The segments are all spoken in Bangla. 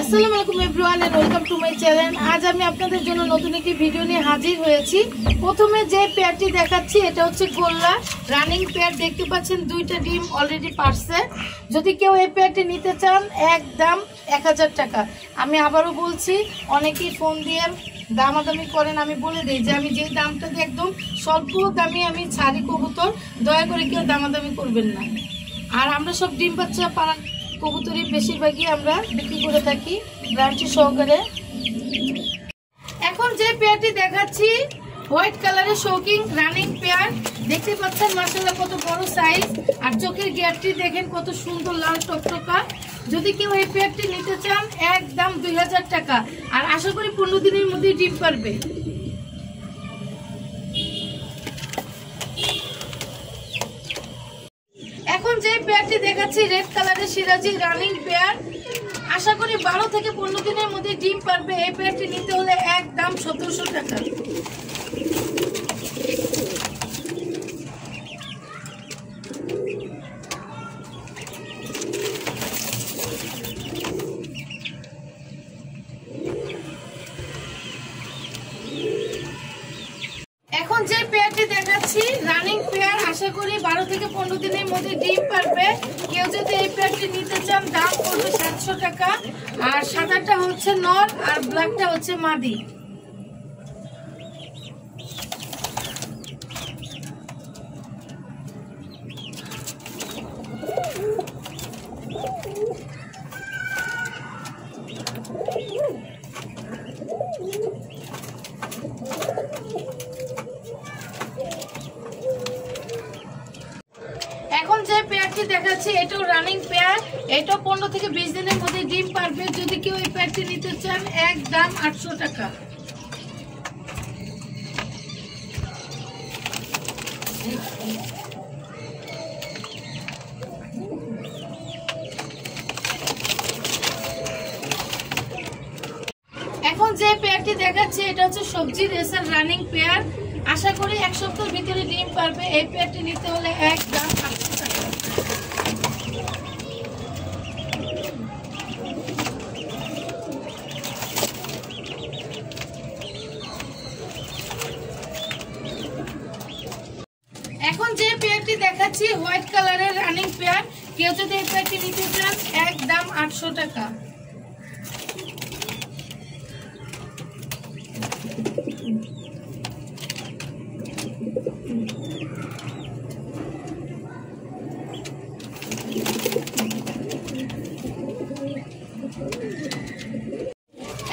আসসালামু আলাইকুম everyone and welcome to my channel. আজ আমি আপনাদের জন্য নতুন একটি ভিডিও নিয়ে হাজির হয়েছি। প্রথমে যে পেয়ারটি দেখাচ্ছি এটা হচ্ছে গোল্লা রানিং পেয়ার। দেখতে পাচ্ছেন দুইটা ডিম অলরেডি পারছে। যদি কেউ এই পেয়ারটি নিতে চান একদম 1000 টাকা। আমি আবারও বলছি, অনেকেই ফোন দিয়ে দামাদামি করেন, আমি বলে দিই যে আমি যে দামটা দিয়ে একদম স্বল্প দামি আমি ছাড়ি কবুতর, দয়া করে কেউ দামাদামি করবেন না। আর আমরা সব ডিম বাচ্চা পাড়া কবুতরি বেশিরভাগই আমরা বিক্রি করে থাকি গ্যারান্টি সহকারে। এখন যে পেয়ারটি দেখাচ্ছি হোয়াইট কালারের শৌকিং রানিং পেয়ার। দেখতে পাচ্ছেন মাশাআল্লাহ কত বড় সাইজ, আর চোখের গিয়ারটি দেখেন কত সুন্দর লাল টকটকা। যদি কেউ এই পেয়ারটি নিতে চান একদম 2000 টাকা। আর আশা করি 15 দিনের মধ্যে ডিম পারবে। এখন যে পেয়ারটি দেখাচ্ছি রেড কালারের সিরাজি রানিং পেয়ার। আশা করি 12 থেকে 15 দিনের মধ্যে ডিম পারবে। এই পেয়ারটি নিতে হলে একদম 1700 টাকা। এখন যে পেয়ারটি দেখাচ্ছি রানিং পেয়ার, আশা করি 12 থেকে 15 দিনের মধ্যে ডিম পারবে। কেউ যদি এই পেয়ারটি নিতে চান দাম পড়বে 700 টাকা। আর সাদাটা হচ্ছে নর আর ব্ল্যাকটা হচ্ছে মাদি। এখন যে পেয়ারটি দেখাচ্ছি এটাও রানিং পেয়ার। এটাও 15 থেকে 20 দিনের মধ্যে ডিম পারবে। যদি কেউ এই পেয়ারটি নিতে চান একদম 800 টাকা। এখন যে পেয়ারটি দেখাচ্ছি এটা হচ্ছে সবজি রেসার রানিং পেয়ার। আশা করি 1 সপ্তাহের ভিতরে ডিম পারবে। এই পেয়ারটি নিতে হলে একদম 800 টাকা। এখন যে পেয়ারটি দেখাচ্ছি হোয়াইট কালারের রানিং পেয়ার। কেউ যদি এই পেয়ারটি নিতে চান একদম 800 টাকা।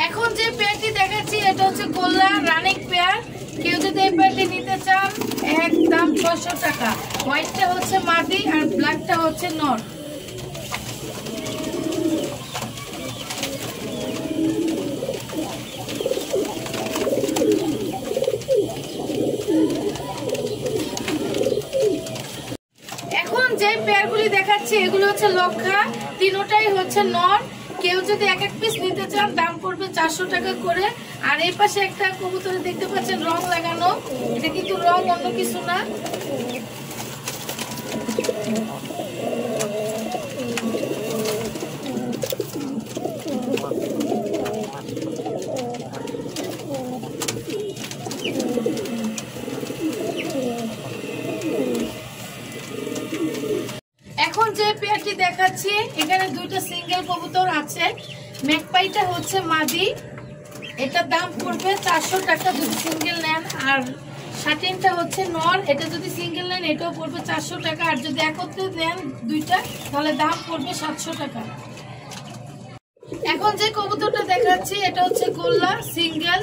এখন যে পেয়ারটি দেখাচ্ছি এটা হচ্ছে গোল্লা রানিং পেয়ার। কেউ যদি এই পেয়ারটি নিতে চান একদম 600 টাকা। হোয়াইটটা হচ্ছে মাদি আর ব্ল্যাকটা হচ্ছে নর। এখন যে পেয়ারগুলি দেখাচ্ছি এগুলো হচ্ছে লক্ষা, তিনটাই হচ্ছে নর। কেউ যদি এক এক পিস নিতে চান দাম পড়বে 400 টাকা করে। আর এই পাশে একটা কবুতরে দেখতে পাচ্ছেন রং লাগানো, এটা কিন্তু রং অন্য কিছু না। এখন যে পেয়ারটি দেখাচ্ছি এখানে দুইটা সিঙ্গেল কবুতর আছে। ম্যাকপাইটা হচ্ছে মাদি, এটার দাম পড়বে 400 টাকা যদি সিঙ্গেল নেন। আর শাটিনটা হচ্ছে নর, এটা যদি সিঙ্গেল নেন এটাও পড়বে 400 টাকা। আর যদি একত্রে নেন দুইটা তাহলে দাম পড়বে 700 টাকা। এখন যে কবুতরটা দেখাচ্ছি এটা হচ্ছে গোল্লা সিঙ্গেল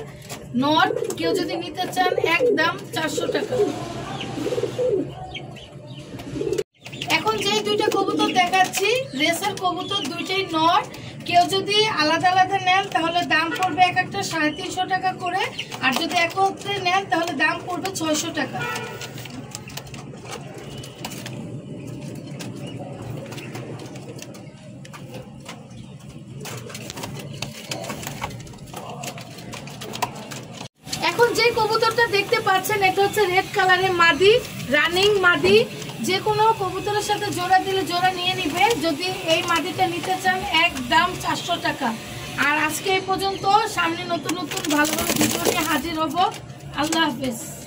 নর। কেউ যদি নিতে চান একদম 400 টাকা। এখন যে দুইটা কবুতর দেখাচ্ছি রেসার কবুতর, দুইটাই নর। কেউ যদি আলাদা আলাদা নেন তাহলে দাম পড়বে এক একটা 350 টাকা করে। আর যদি একত্রে নেন তাহলে দাম পড়বে 600 টাকা। এখন যে কবুতরটা দেখতে পাচ্ছেন এটা হচ্ছে রেড কালারের মাদি, রানিং মাদি। যে কোনো কবুতরের সাথে জোড়া দিলে জোড়া নিয়ে নিবে। যদি এই মাদিটা নিতে চান একদম 400 টাকা। আর আজকে এই পর্যন্ত, সামনে নতুন নতুন ভালো ভালো ভিডিও নিয়ে হাজির হব। আল্লাহ হাফেজ।